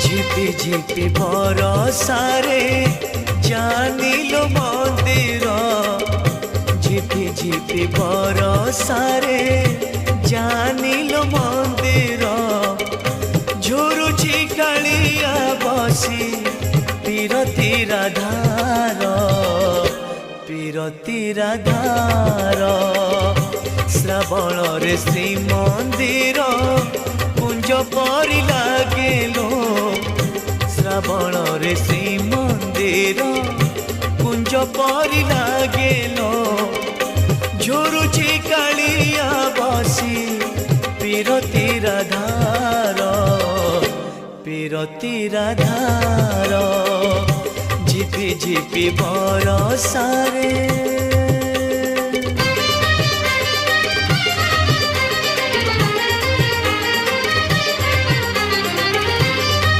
ঝিপি ঝিপি বরসারে জানিলো মন্দির ঝিপি ঝিপি বরসারে জানিলো মন্দির ঝুরুছি কালিয়া বসি পীরতি রাধার পীরতি রাধার শ্রাবণরে শ্রীমন্দির কুঞ্জ পরি লাগেলো শ্রাবণরে শ্রীমন্দির কুঞ্জ পরি লাগেলো ঝুরুছি কালিয়া বসি পীরতি রাধার পীরতি রাধার ঝিপি ঝিপি বরসারে।